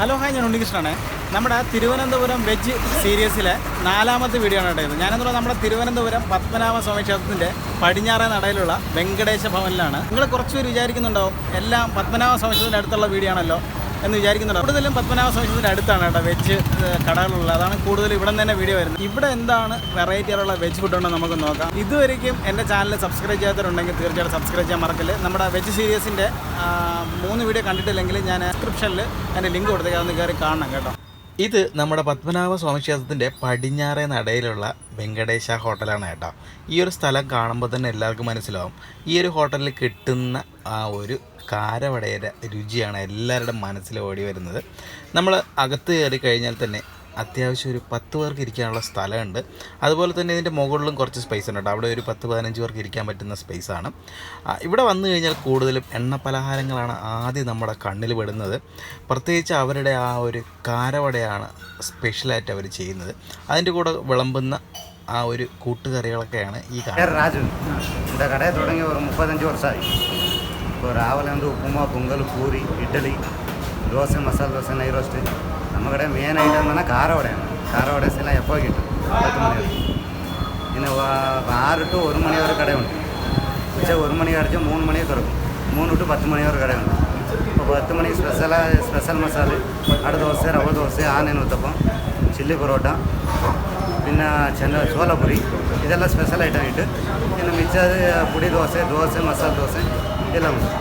Hello hi, ഞാൻ ഉണ്ണികൃഷ്ണനാണ്. നമ്മുടെ Thiruvananthapuram veg സീരീസിലെ 4ാമത്തെ വീഡിയോ ആണ് കേട്ടത്. ഞാനെന്ന് പറഞ്ഞാൽ നമ്മുടെ തിരുവനന്തപുരം പത്മനാഭ സ്വാമി ക്ഷേത്രത്തിൻ്റെ പടിഞ്ഞാറേ നടയിലുള്ള വെങ്കടേശ ഭവനിലാണ്. നിങ്ങൾ കുറച്ചുപേർ വിചാരിക്കുന്നുണ്ടാവും എല്ലാം പത്മനാഭ സ്വാമി ക്ഷേത്രത്തിൻ്റെ അടുത്തുള്ള വീഡിയോ ആണല്ലോ എന്ന് വിചാരിക്കുന്നുണ്ട്. കൂടുതലും പത്മനാഭ സ്വാമി ക്ഷേത്രത്തിൻ്റെ അടുത്താണ് കേട്ടോ വെജ് കടകളുള്ളത്. അതാണ് കൂടുതൽ ഇവിടെ നിന്ന് തന്നെ വീഡിയോ വരുന്നത്. ഇവിടെ എന്താണ് വെറൈറ്റി ആയിട്ടുള്ള വെജ് ഫുഡ് ഉണ്ടെന്ന് നമുക്ക് നോക്കാം. ഇതുവരെയും എൻ്റെ ചാനൽ സബ്സ്ക്രൈബ് ചെയ്യാത്തവരുണ്ടെങ്കിൽ തീർച്ചയായിട്ടും സബ്സ്ക്രൈബ് ചെയ്യാൻ മറക്കല്ലേ. നമ്മുടെ വെജ് സീരീസിൻ്റെ 3 വീഡിയോ കണ്ടിട്ടില്ലെങ്കിൽ ഞാൻ ഡിസ്ക്രിപ്ഷനിൽ എൻ്റെ ലിങ്ക് കൊടുത്തേക്ക്, അതൊന്ന് കയറി കാണണം കേട്ടോ. ഇത് നമ്മുടെ പത്മനാഭ സ്വാമി ക്ഷേത്രത്തിൻ്റെ പടിഞ്ഞാറേ നടയിലുള്ള വെങ്കടേശ ഹോട്ടലാണ് കേട്ടോ. ഈ ഒരു സ്ഥലം കാണുമ്പോൾ തന്നെ എല്ലാവർക്കും മനസ്സിലാവും ഈ ഒരു ഹോട്ടലിൽ കിട്ടുന്ന ആ ഒരു കാരവടയുടെ രുചിയാണ് എല്ലാവരുടെ മനസ്സിൽ ഓടി വരുന്നത്. നമ്മൾ അകത്ത് കയറി കഴിഞ്ഞാൽ തന്നെ അത്യാവശ്യം ഒരു 10 പേർക്ക് ഇരിക്കാനുള്ള സ്ഥലമുണ്ട്. അതുപോലെ തന്നെ ഇതിൻ്റെ മുകളിലും കുറച്ച് സ്പേസ് ഉണ്ട് കേട്ടോ. അവിടെ ഒരു 10-15 പേർക്ക് ഇരിക്കാൻ പറ്റുന്ന സ്പേസാണ്. ഇവിടെ വന്നു കഴിഞ്ഞാൽ കൂടുതലും എണ്ണ പലഹാരങ്ങളാണ് ആദ്യം നമ്മുടെ കണ്ണിൽ പെടുന്നത്. പ്രത്യേകിച്ച് അവരുടെ ആ ഒരു കാരവടയാണ് സ്പെഷ്യലായിട്ട് അവർ ചെയ്യുന്നത്. അതിൻ്റെ കൂടെ വിളമ്പുന്ന ആ ഒരു കൂട്ടുകറികളൊക്കെയാണ് ഈ രാജു இந்த கடையை தொடங்கி ஒரு 35 வருஷம் ஆகி. இப்போ ராவில் வந்து உப்புமா, பொங்கல், பூரி, இட்லி, தோசை, மசாலா தோசை, நெய் ரோஸ்ட்டு. நம்ம கடை மெயின் ஐட்டம் தானே காரவடைയാണ്. കാരവട എല്ലാം എപ്പോൾ കിട്ടും? 10 മണി വരെ. പിന്നെ 6 to 1 മണി വരെ കടയുണ്ട്. ഉച്ച 1 മണി അടിച്ച് 3 മണിക്ക് തുറക്കും. 3 to 10 മണി വരെ കടയുണ്ട്. ഇപ്പോൾ 10 മണി സ്പെഷ്യൽ മസാല, അട ദോശ, റവ ദോശ, ആനേന് ഉത്തപ്പം, ചില്ലി പൊറോട്ട, പിന്നെ ചോലപുരി, ഇതെല്ലാം സ്പെഷ്യൽ ഐറ്റം ആയിട്ട്. പിന്നെ മിച്ചത് പൊടി ദോശ, മസാല ദോശ ഇതെല്ലാം ഉണ്ട്.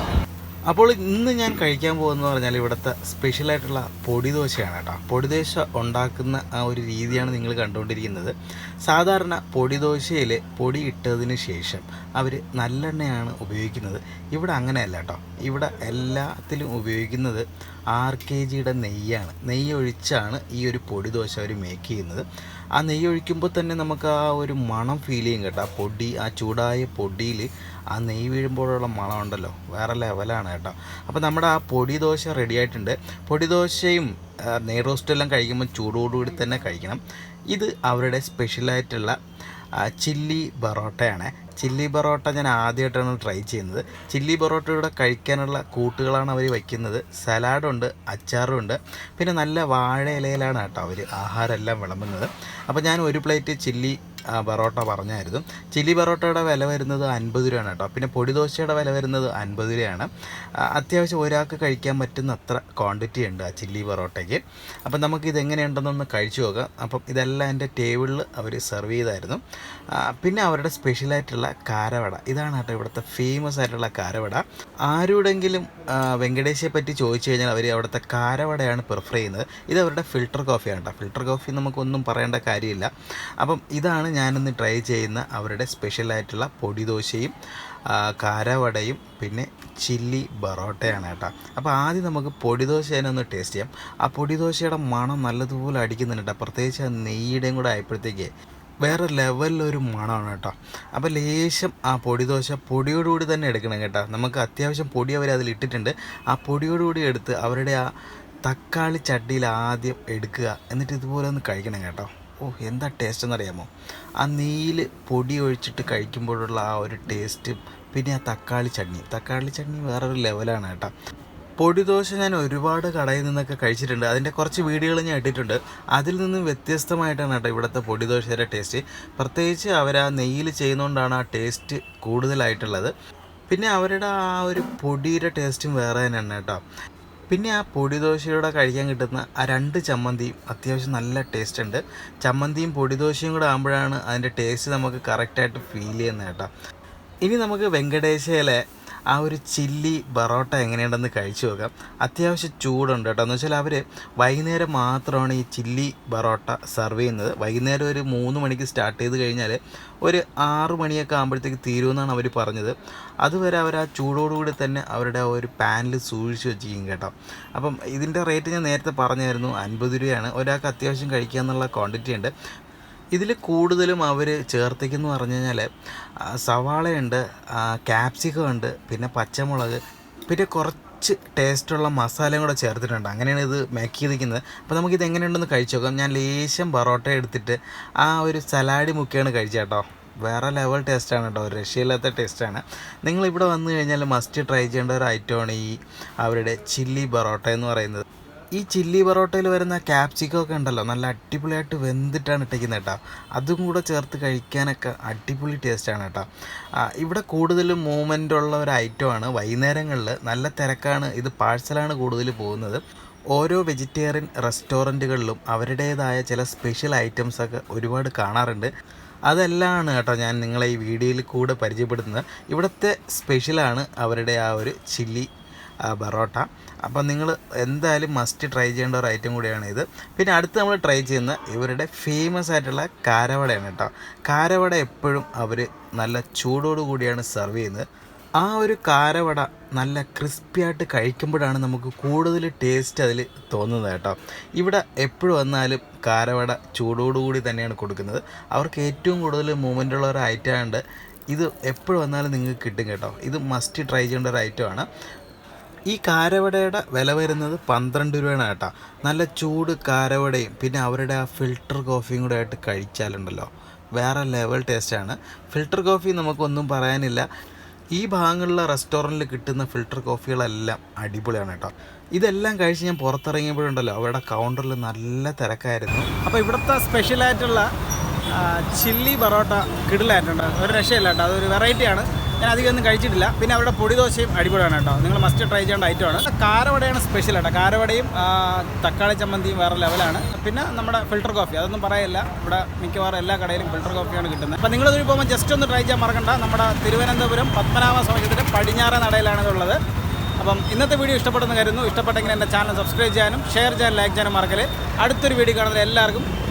അപ്പോൾ ഇന്ന് ഞാൻ കഴിക്കാൻ പോകുന്നത് പറഞ്ഞാൽ ഇവിടുത്തെ സ്പെഷ്യലായിട്ടുള്ള പൊടി ദോശയാണ് കേട്ടോ. പൊടി ദോശ ഉണ്ടാക്കുന്ന ആ ഒരു രീതിയാണ് നിങ്ങൾ കണ്ടുകൊണ്ടിരിക്കുന്നത്. സാധാരണ പൊടി ദോശയിൽ പൊടി ഇട്ടതിന് ശേഷം അവർ നല്ലെണ്ണയാണ് ഉപയോഗിക്കുന്നത്. ഇവിടെ അങ്ങനെയല്ല കേട്ടോ. ഇവിടെ എല്ലാത്തിലും ഉപയോഗിക്കുന്നത് 6 kg നെയ്യാണ്. നെയ്യ് ഒഴിച്ചാണ് ഈ ഒരു പൊടി ദോശ അവർ മേക്ക് ചെയ്യുന്നത്. ആ നെയ്യ് ഒഴിക്കുമ്പോൾ തന്നെ നമുക്ക് ആ ഒരു മണം ഫീൽ ചെയ്യും കേട്ടോ. ആ പൊടി, ആ ചൂടായ പൊടിയിൽ ആ നെയ്യ് വീഴുമ്പോഴുള്ള മണം ഉണ്ടല്ലോ, വേറെ ലെവലാണ് കേട്ടോ. അപ്പോൾ നമ്മുടെ ആ പൊടി ദോശ റെഡി ആയിട്ടുണ്ട്. പൊടി ദോശയും നെയ് റോസ്റ്റെല്ലാം കഴിക്കുമ്പോൾ ചൂടോടുകൂടി തന്നെ കഴിക്കണം. ഇത് അവരുടെ സ്പെഷ്യലായിട്ടുള്ള ചില്ലി ബറോട്ടയാണ്. ചില്ലി ബറോട്ട ഞാൻ ആദ്യമായിട്ടാണ് ട്രൈ ചെയ്യുന്നത്. ചില്ലി ബറോട്ടയുടെ കഴിക്കാനുള്ള കൂട്ടുകളാണ് അവർ വയ്ക്കുന്നത്. സലാഡുണ്ട്, അച്ചാറുണ്ട്, പിന്നെ നല്ല വാഴ ഇലയിലാണ് കേട്ടോ അവർ ആഹാരമെല്ലാം വിളമ്പുന്നത്. അപ്പോൾ ഞാൻ ഒരു പ്ലേറ്റ് ചില്ലി ബറോട്ട പറഞ്ഞായിരുന്നു. ചില്ലി ബറോട്ടയുടെ വില വരുന്നത് 50 രൂപയാണ് കേട്ടോ. പിന്നെ പൊടി ദോശയുടെ വില വരുന്നത് 50 രൂപയാണ്. അത്യാവശ്യം ഒരാൾക്ക് കഴിക്കാൻ പറ്റുന്ന അത്ര ക്വാണ്ടിറ്റി ഉണ്ട് ആ ചില്ലി ബറോട്ടയ്ക്ക്. അപ്പം നമുക്കിതെങ്ങനെയുണ്ടെന്നൊന്ന് കഴിച്ചു നോക്കാം. അപ്പം ഇതെല്ലാം എൻ്റെ ടേബിളിൽ അവർ സെർവ് ചെയ്തായിരുന്നു. പിന്നെ അവരുടെ സ്പെഷ്യലായിട്ടുള്ള കാരവട, ഇതാണ് കേട്ടോ ഇവിടുത്തെ ഫേമസ് ആയിട്ടുള്ള കാരവട. ആരോടെങ്കിലും വെങ്കടേശയെ പറ്റി ചോദിച്ചു കഴിഞ്ഞാൽ അവർ അവിടുത്തെ കാരവടയാണ് പ്രിഫർ ചെയ്യുന്നത്. ഇത് അവരുടെ ഫിൽട്ടർ കോഫിയാണ് കേട്ടോ. ഫിൽട്ടർ കോഫി നമുക്കൊന്നും പറയേണ്ട കാര്യമില്ല. അപ്പം ഇതാണ് ഞാനിന്ന് ട്രൈ ചെയ്യുന്ന അവരുടെ സ്പെഷ്യലായിട്ടുള്ള പൊടി ദോശയും കാരവടയും പിന്നെ ചില്ലി ബറോട്ടയാണ് കേട്ടോ. അപ്പോൾ ആദ്യം നമുക്ക് പൊടി ദോശ ഒന്ന് ടേസ്റ്റ് ചെയ്യാം. ആ പൊടി ദോശയുടെ മണം നല്ലതുപോലെ അടിക്കുന്നുണ്ട് കേട്ടോ. പ്രത്യേകിച്ച് ആ നെയ്യുടെയും കൂടെ ആയപ്പോഴത്തേക്ക് വേറെ ലെവലിലൊരു മണമാണ് കേട്ടോ. അപ്പോൾ ലേശം ആ പൊടി ദോശ പൊടിയോടുകൂടി തന്നെ എടുക്കണം കേട്ടോ. നമുക്ക് അത്യാവശ്യം പൊടി അവർ അതിലിട്ടിട്ടുണ്ട്. ആ പൊടിയോടുകൂടി എടുത്ത് അവരുടെ ആ തക്കാളി ചട്ടിയിൽ ആദ്യം എടുക്കുക, എന്നിട്ട് ഇതുപോലെ ഒന്ന് കഴിക്കണം കേട്ടോ. എന്താ ടേസ്റ്റ് എന്നറിയാമോ? ആ നെയ്യിൽ പൊടി ഒഴിച്ചിട്ട് കഴിക്കുമ്പോഴുള്ള ആ ഒരു ടേസ്റ്റും പിന്നെ ആ തക്കാളി ചട്നി വേറൊരു ലെവലാണ് കേട്ടോ. പൊടി ദോശ ഞാൻ ഒരുപാട് കടയിൽ നിന്നൊക്കെ കഴിച്ചിട്ടുണ്ട്. അതിൻ്റെ കുറച്ച് വീഡിയോകൾ ഞാൻ ഇട്ടിട്ടുണ്ട്. അതിൽ നിന്ന് വ്യത്യസ്തമായിട്ടാണ് കേട്ടോ ഇവിടുത്തെ പൊടി ദോശയുടെ ടേസ്റ്റ്. പ്രത്യേകിച്ച് അവർ ആ നെയ്യിൽ ചെയ്യുന്നതുകൊണ്ടാണ് ആ ടേസ്റ്റ് കൂടുതലായിട്ടുള്ളത്. പിന്നെ അവരുടെ ആ ഒരു പൊടിയുടെ ടേസ്റ്റും വേറെ തന്നെയാണ് കേട്ടോ. പിന്നെ ആ പൊടി ദോശയോടെ കഴിക്കാൻ കിട്ടുന്ന ആ 2 ചമ്മന്തിയും അത്യാവശ്യം നല്ല ടേസ്റ്റ് ഉണ്ട്. ചമ്മന്തിയും പൊടി ദോശയും കൂടെ ആകുമ്പോഴാണ് അതിൻ്റെ ടേസ്റ്റ് നമുക്ക് കറക്റ്റായിട്ട് ഫീൽ ചെയ്യുന്നത് കേട്ടോ. ഇനി നമുക്ക് വെങ്കടേശയിലെ ആ ഒരു ചില്ലി ബറോട്ട എങ്ങനെയുണ്ടെന്ന് കഴിച്ചു നോക്കാം. അത്യാവശ്യം ചൂടുണ്ട് കേട്ടോ. എന്ന് വെച്ചാൽ അവർ വൈകുന്നേരം മാത്രമാണ് ഈ ചില്ലി ബറോട്ട സെർവ് ചെയ്യുന്നത്. വൈകുന്നേരം ഒരു 3 മണിക്ക് സ്റ്റാർട്ട് ചെയ്ത് കഴിഞ്ഞാൽ ഒരു 6 മണിയൊക്കെ ആകുമ്പോഴത്തേക്ക് തീരുമെന്നാണ് അവർ പറഞ്ഞത്. അതുവരെ അവർ ആ ചൂടോടുകൂടി തന്നെ അവരുടെ ആ ഒരു പാനിൽ സൂക്ഷിച്ച് വെച്ചിരിക്കും കേട്ടോ. അപ്പം ഇതിൻ്റെ റേറ്റ് ഞാൻ നേരത്തെ പറഞ്ഞായിരുന്നു, 50 രൂപയാണ്. ഒരാൾക്ക് അത്യാവശ്യം കഴിക്കുക എന്നുള്ള ക്വാണ്ടിറ്റി ഉണ്ട്. ഇതിൽ കൂടുതലും അവർ ചേർത്തിക്കെന്ന് പറഞ്ഞു കഴിഞ്ഞാൽ സവാളയുണ്ട്, ക്യാപ്സിക്കം ഉണ്ട്, പിന്നെ പച്ചമുളക്, പിന്നെ കുറച്ച് ടേസ്റ്റുള്ള മസാലയും കൂടെ ചേർത്തിട്ടുണ്ട്. അങ്ങനെയാണ് ഇത് മേക്ക് ചെയ്തിരിക്കുന്നത്. അപ്പോൾ നമുക്കിത് എങ്ങനെയുണ്ടെന്ന് കഴിച്ചു നോക്കാം. ഞാൻ ലേശം ബറോട്ട എടുത്തിട്ട് ആ ഒരു സലാഡ് മുക്കിയാണ് കഴിച്ചത് കേട്ടോ. വേറെ ലെവൽ ടേസ്റ്റാണ് കേട്ടോ, ഒരു രക്ഷയില്ലാത്ത ടേസ്റ്റാണ്. നിങ്ങളിവിടെ വന്നു കഴിഞ്ഞാൽ മസ്റ്റ് ട്രൈ ചെയ്യേണ്ട ഒരു ഐറ്റമാണ് ഈ അവരുടെ ചില്ലി ബറോട്ട എന്ന് പറയുന്നത്. ഈ ചില്ലി പൊറോട്ടയിൽ വരുന്ന ക്യാപ്സിക്കം ഒക്കെ ഉണ്ടല്ലോ, നല്ല അടിപൊളിയായിട്ട് വെന്തിട്ടാണ് ഇട്ടേക്കുന്നത് കേട്ടോ. അതും കൂടെ ചേർത്ത് കഴിക്കാനൊക്കെ അടിപൊളി ടേസ്റ്റാണ് കേട്ടോ. ഇവിടെ കൂടുതലും മൂവ്മെൻ്റ് ഉള്ള ഒരു ഐറ്റമാണ്. വൈകുന്നേരങ്ങളിൽ നല്ല തിരക്കാണ്, ഇത് പാഴ്സലാണ് കൂടുതൽ പോകുന്നത്. ഓരോ വെജിറ്റേറിയൻ റെസ്റ്റോറൻറ്റുകളിലും അവരുടേതായ ചില സ്പെഷ്യൽ ഐറ്റംസൊക്കെ ഒരുപാട് കാണാറുണ്ട്. അതെല്ലാമാണ് കേട്ടോ ഞാൻ നിങ്ങളെ ഈ വീഡിയോയിൽ കൂടെ പരിചയപ്പെടുത്തുന്നത്. ഇവിടുത്തെ സ്പെഷ്യലാണ് അവരുടെ ആ ഒരു ചില്ലി പൊറോട്ട. അപ്പം നിങ്ങൾ എന്തായാലും മസ്റ്റ് ട്രൈ ചെയ്യേണ്ട ഒരു ഐറ്റം കൂടിയാണ് ഇത്. പിന്നെ അടുത്ത് നമ്മൾ ട്രൈ ചെയ്യുന്ന ഇവരുടെ ഫേമസ് ആയിട്ടുള്ള കാരവടയാണ് കേട്ടോ. കാരവട എപ്പോഴും അവർ നല്ല ചൂടോടു കൂടിയാണ് സെർവ് ചെയ്യുന്നത്. ആ ഒരു കാരവട നല്ല ക്രിസ്പിയായിട്ട് കഴിക്കുമ്പോഴാണ് നമുക്ക് കൂടുതൽ ടേസ്റ്റ് അതിൽ തോന്നുന്നത് കേട്ടോ. ഇവിടെ എപ്പോഴും വന്നാലും കാരവട ചൂടോടുകൂടി തന്നെയാണ് കൊടുക്കുന്നത്. അവർക്ക് ഏറ്റവും കൂടുതൽ മൂവ്മെൻ്റ് ഉള്ള ഒരു ഐറ്റമുണ്ട്. ഇത് എപ്പോഴും വന്നാലും നിങ്ങൾക്ക് കിട്ടും കേട്ടോ. ഇത് മസ്റ്റ് ട്രൈ ചെയ്യേണ്ട ഒരു ഐറ്റമാണ്. ഈ കാരവടയുടെ വില വരുന്നത് 12 രൂപയാണ് കേട്ടോ. നല്ല ചൂട് കാരവടയും പിന്നെ അവരുടെ ആ ഫിൽറ്റർ കോഫിയും കൂടെ ആയിട്ട് കഴിച്ചാലുണ്ടല്ലോ വേറെ ലെവൽ ടേസ്റ്റാണ്. ഫിൽറ്റർ കോഫി നമുക്കൊന്നും പറയാനില്ല. ഈ ഭാഗങ്ങളിലെ റെസ്റ്റോറൻറ്റിൽ കിട്ടുന്ന ഫിൽറ്റർ കോഫികളെല്ലാം അടിപൊളിയാണ് കേട്ടോ. ഇതെല്ലാം കഴിച്ച് ഞാൻ പുറത്തിറങ്ങിയപ്പോഴുണ്ടല്ലോ അവരുടെ കൗണ്ടറിൽ നല്ല തിരക്കായിരുന്നു. അപ്പോൾ ഇവിടുത്തെ സ്പെഷ്യലായിട്ടുള്ള ചില്ലി പൊറോട്ട കിടിലായിട്ടുണ്ട്, ഒരു രക്ഷയില്ല കേട്ടോ. അതൊരു വെറൈറ്റിയാണ്, ഞാൻ അധികം ഒന്നും കഴിച്ചിട്ടില്ല. പിന്നെ അവരുടെ പൊടി ദോശയും അടിപൊളിയാണ് കേട്ടോ. നിങ്ങൾ മസ്റ്റ് ട്രൈ ചെയ്യേണ്ട ഐറ്റമാണ്. കാരവടയാണ് സ്പെഷ്യൽ കേട്ടോ. കാരവടയും തക്കാളി ചമ്മന്തിയും വേറെ ലെവലാണ്. പിന്നെ നമ്മുടെ ഫിൽറ്റർ കോഫി അതൊന്നും പറയില്ല, ഇവിടെ മിക്കവാറും എല്ലാ കടയിലും ഫിൽറ്റർ കോഫിയാണ് കിട്ടുന്നത്. അപ്പോൾ നിങ്ങളിതിൽ പോകുമ്പോൾ ജസ്റ്റ് ഒന്ന് ട്രൈ ചെയ്യാൻ മറക്കണ്ട. നമ്മുടെ തിരുവനന്തപുരം പത്മനാഭ സ്വാമിയുടെ പടിഞ്ഞാറേ നടയിലാണ് ഇതുള്ളത്. അപ്പം ഇന്നത്തെ വീഡിയോ ഇഷ്ടപ്പെടുന്ന കരുതുന്നു. ഇഷ്ടപ്പെട്ടെങ്കിൽ എൻ്റെ ചാനൽ സബ്സ്ക്രൈബ് ചെയ്യാനും ഷെയർ ചെയ്യാനും ലൈക്ക് ചെയ്യാനും മറക്കല്. അടുത്തൊരു വീഡിയോ കാണുന്നത് എല്ലാവർക്കും ബൈ.